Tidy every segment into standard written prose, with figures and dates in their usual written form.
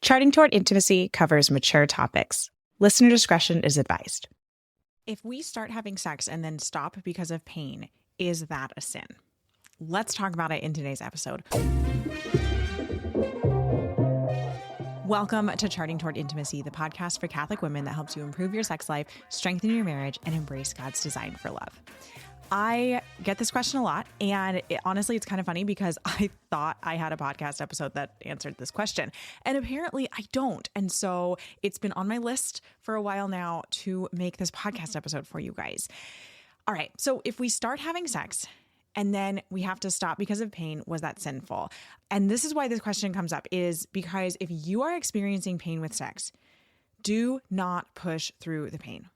Charting Toward Intimacy covers mature topics. Listener discretion is advised. If we start having sex and then stop because of pain, is that a sin? Let's talk about it in today's episode. Welcome to Charting Toward Intimacy, the podcast for Catholic women that helps you improve your sex life, strengthen your marriage, and embrace God's design for love. I get this question a lot, and honestly, it's kind of funny because I thought I had a podcast episode that answered this question, and apparently I don't. And so it's been on my list for a while now to make this podcast episode for you guys. All right, so if we start having sex and then we have to stop because of pain, was that sinful? And this is why this question comes up, is because if you are experiencing pain with sex, do not push through the pain.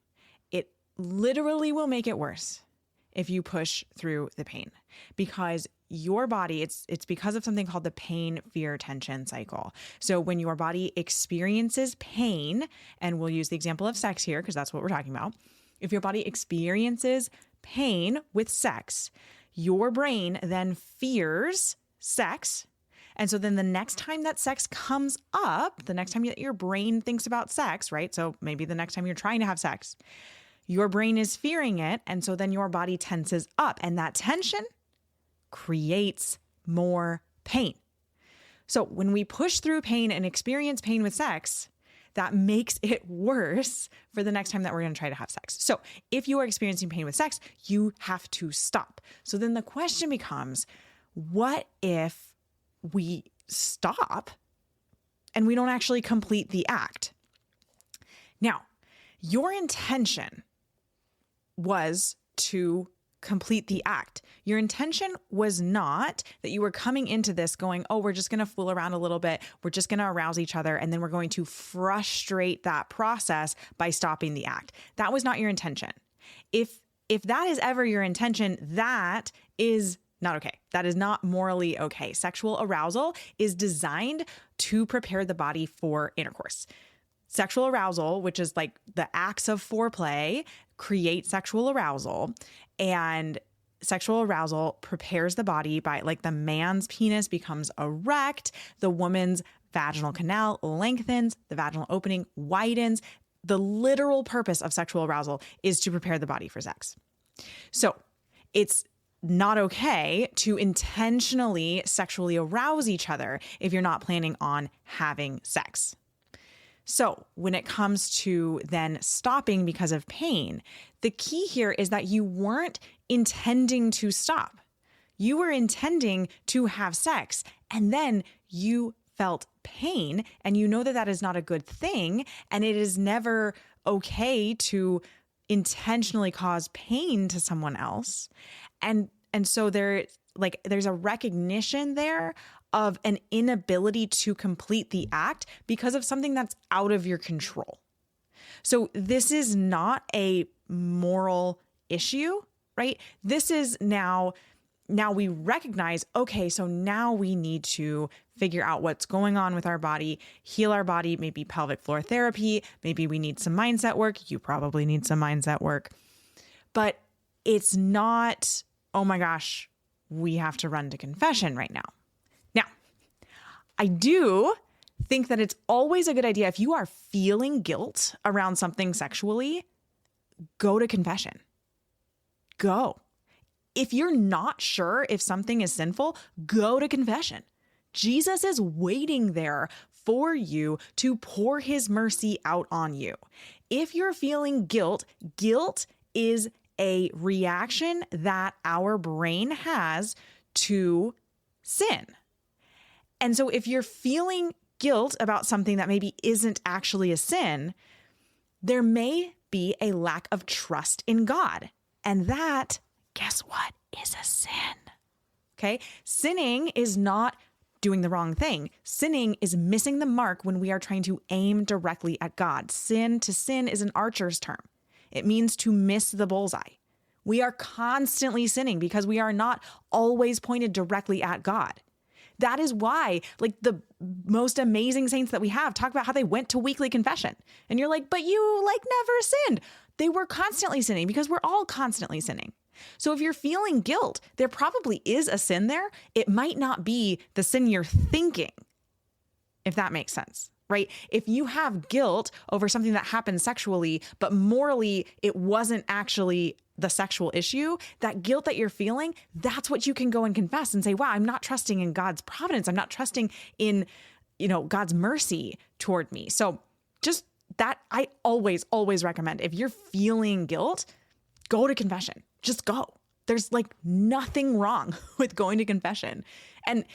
It literally will make it worse if you push through the pain, because your body, it's because of something called the pain, fear, tension cycle. So when your body experiences pain, and we'll use the example of sex here because that's what we're talking about. If your body experiences pain with sex, your brain then fears sex. And so then the next time that sex comes up, the next time that your brain thinks about sex, right? So maybe the next time you're trying to have sex, your brain is fearing it, and so then your body tenses up, and that tension creates more pain. So when we push through pain and experience pain with sex, that makes it worse for the next time that we're going to try to have sex. So if you are experiencing pain with sex, you have to stop. So then the question becomes, what if we stop and we don't actually complete the act? Now, your intention was to complete the act. Your intention was not that you were coming into this going, oh, we're just going to fool around a little bit. We're just going to arouse each other. And then we're going to frustrate that process by stopping the act. That was not your intention. If that is ever your intention, that is not okay. That is not morally okay. Sexual arousal is designed to prepare the body for intercourse. Sexual arousal, which is like the acts of foreplay, create sexual arousal, and sexual arousal prepares the body by, like, the man's penis becomes erect, the woman's vaginal canal lengthens, the vaginal opening widens. The literal purpose of sexual arousal is to prepare the body for sex. So it's not okay to intentionally sexually arouse each other if you're not planning on having sex. So when it comes to then stopping because of pain, the key here is that you weren't intending to stop. You were intending to have sex, and then you felt pain, and you know that that is not a good thing, and it is never okay to intentionally cause pain to someone else. And so there's a recognition there of an inability to complete the act because of something that's out of your control. So this is not a moral issue, right? This is now we recognize, okay, so now we need to figure out what's going on with our body, heal our body, maybe pelvic floor therapy, maybe we need some mindset work. You probably need some mindset work. But it's not, oh my gosh, we have to run to confession right now. Now, I do think that it's always a good idea, if you are feeling guilt around something sexually, go to confession. Go. If you're not sure if something is sinful, go to confession. Jesus is waiting there for you to pour his mercy out on you. If you're feeling guilt is a reaction that our brain has to sin. And so if you're feeling guilt about something that maybe isn't actually a sin, there may be a lack of trust in God. And that, guess what, is a sin. Okay? Sinning is not doing the wrong thing. Sinning is missing the mark when we are trying to aim directly at God. To sin is an archer's term. It means to miss the bullseye. We are constantly sinning because we are not always pointed directly at God. That is why, like, the most amazing saints that we have talk about how they went to weekly confession. And you're like, but you never sinned. They were constantly sinning because we're all constantly sinning. So if you're feeling guilt, there probably is a sin there. It might not be the sin you're thinking, if that makes sense, right? If you have guilt over something that happened sexually, but morally it wasn't actually the sexual issue, that guilt that you're feeling, that's what you can go and confess and say, wow, I'm not trusting in God's providence. I'm not trusting in, God's mercy toward me. So just that, I always recommend, if you're feeling guilt, go to confession. Just go. There's like nothing wrong with going to confession. And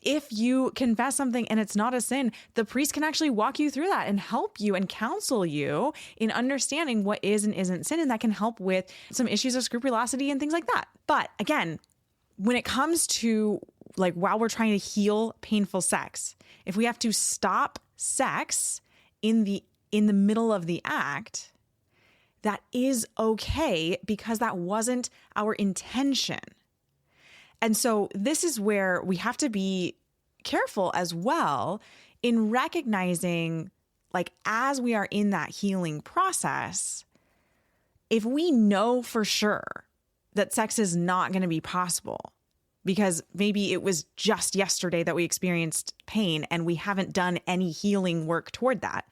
if you confess something and it's not a sin, the priest can actually walk you through that and help you and counsel you in understanding what is and isn't sin. And that can help with some issues of scrupulosity and things like that. But again, when it comes to like while we're trying to heal painful sex, if we have to stop sex in the middle of the act, that is okay because that wasn't our intention. And so this is where we have to be careful as well in recognizing, like, as we are in that healing process, if we know for sure that sex is not going to be possible because maybe it was just yesterday that we experienced pain and we haven't done any healing work toward that,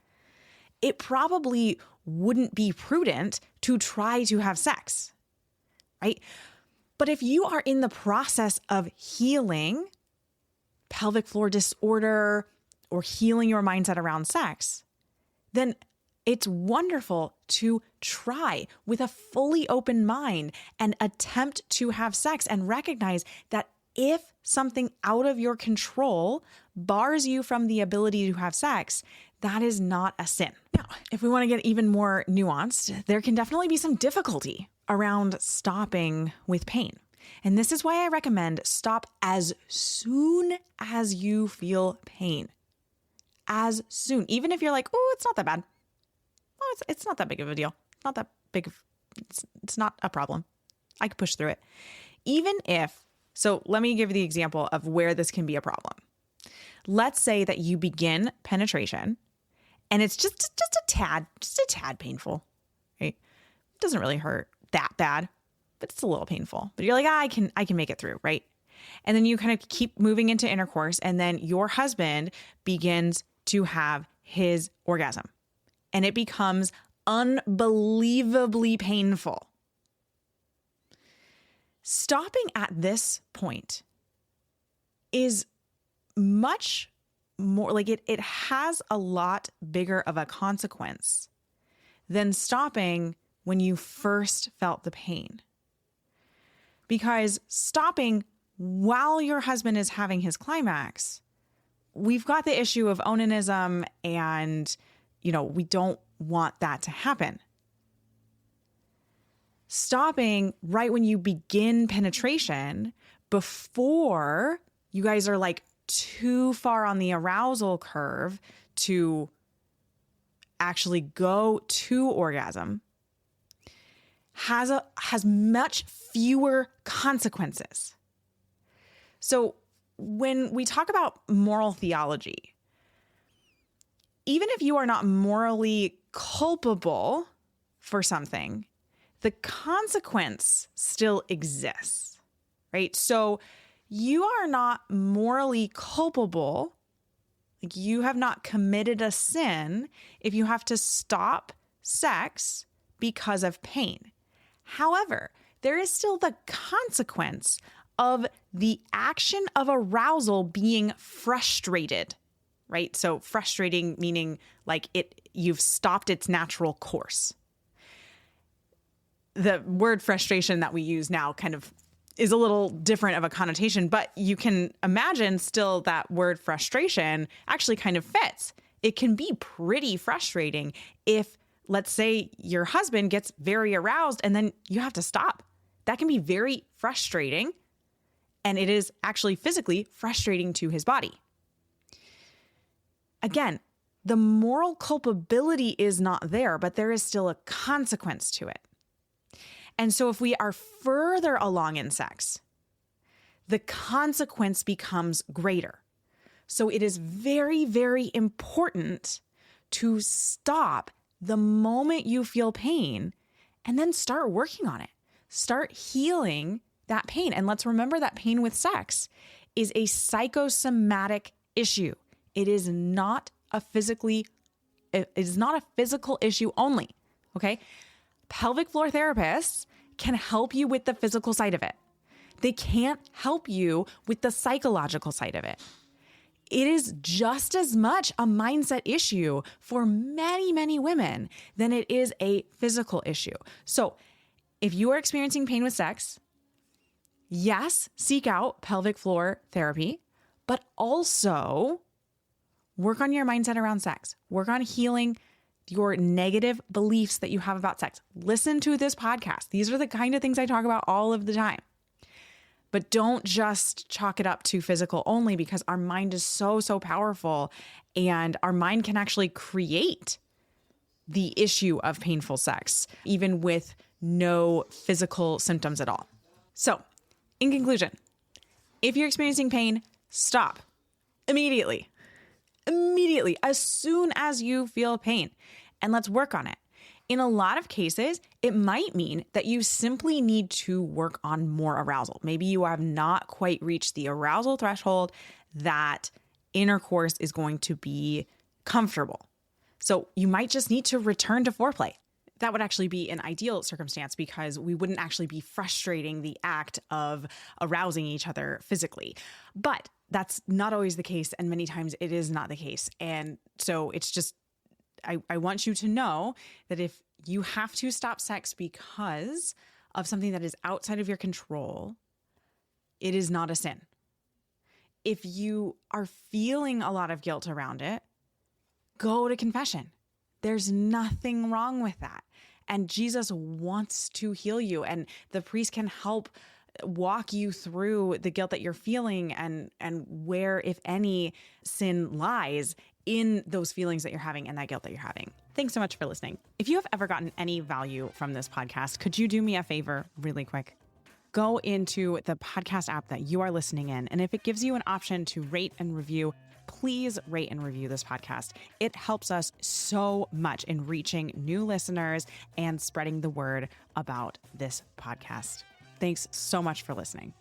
it probably wouldn't be prudent to try to have sex, right? But if you are in the process of healing pelvic floor disorder or healing your mindset around sex, then it's wonderful to try with a fully open mind and attempt to have sex and recognize that if something out of your control bars you from the ability to have sex, that is not a sin. Now, if we want to get even more nuanced, there can definitely be some difficulty around stopping with pain. And this is why I recommend stop as soon as you feel pain. As soon. Even if you're like, oh, it's not that bad. Oh, it's not that big of a deal. Not that big of, it's not a problem. I could push through it. So let me give you the example of where this can be a problem. Let's say that you begin penetration and it's just a tad painful, right? It doesn't really hurt that bad, but it's a little painful. But you're like, I can make it through, right? And then you kind of keep moving into intercourse, and then your husband begins to have his orgasm, and it becomes unbelievably painful. Stopping at this point is much more like it has a lot bigger of a consequence than stopping when you first felt the pain. Because stopping while your husband is having his climax, we've got the issue of onanism, and, we don't want that to happen. Stopping right when you begin penetration, before you guys are like too far on the arousal curve to actually go to orgasm, has much fewer consequences. So when we talk about moral theology, even if you are not morally culpable for something, the consequence still exists, right? So you are not morally culpable, like you have not committed a sin if you have to stop sex because of pain. However, there is still the consequence of the action of arousal being frustrated, right? So frustrating meaning like you've stopped its natural course. The word frustration that we use now kind of is a little different of a connotation, but you can imagine still that word frustration actually kind of fits. It can be pretty frustrating if, let's say, your husband gets very aroused and then you have to stop. That can be very frustrating, and it is actually physically frustrating to his body. Again, the moral culpability is not there, but there is still a consequence to it. And so if we are further along in sex, the consequence becomes greater. So it is very, very important to stop the moment you feel pain and then start working on it. Start healing that pain. And let's remember that pain with sex is a psychosomatic issue. It is not it is not a physical issue only. Okay. Pelvic floor therapists can help you with the physical side of it. They can't help you with the psychological side of it. It is just as much a mindset issue for many, many women than it is a physical issue. So if you are experiencing pain with sex, yes, seek out pelvic floor therapy, but also work on your mindset around sex. Work on healing your negative beliefs that you have about sex. Listen to this podcast. These are the kind of things I talk about all of the time. But don't just chalk it up to physical only, because our mind is so, so powerful, and our mind can actually create the issue of painful sex, even with no physical symptoms at all. So, in conclusion, if you're experiencing pain, stop immediately, as soon as you feel pain, and let's work on it. In a lot of cases, it might mean that you simply need to work on more arousal. Maybe you have not quite reached the arousal threshold that intercourse is going to be comfortable. So you might just need to return to foreplay. That would actually be an ideal circumstance, because we wouldn't actually be frustrating the act of arousing each other physically. But that's not always the case, and many times it is not the case. And so it's just, I want you to know that if you have to stop sex because of something that is outside of your control, it is not a sin. If you are feeling a lot of guilt around it, go to confession. There's nothing wrong with that. And Jesus wants to heal you, and the priest can help walk you through the guilt that you're feeling and where, if any, sin lies in those feelings that you're having and that guilt that you're having. Thanks so much for listening. If you have ever gotten any value from this podcast, could you do me a favor really quick? Go into the podcast app that you are listening in, and if it gives you an option to rate and review, please rate and review this podcast. It helps us so much in reaching new listeners and spreading the word about this podcast. Thanks so much for listening.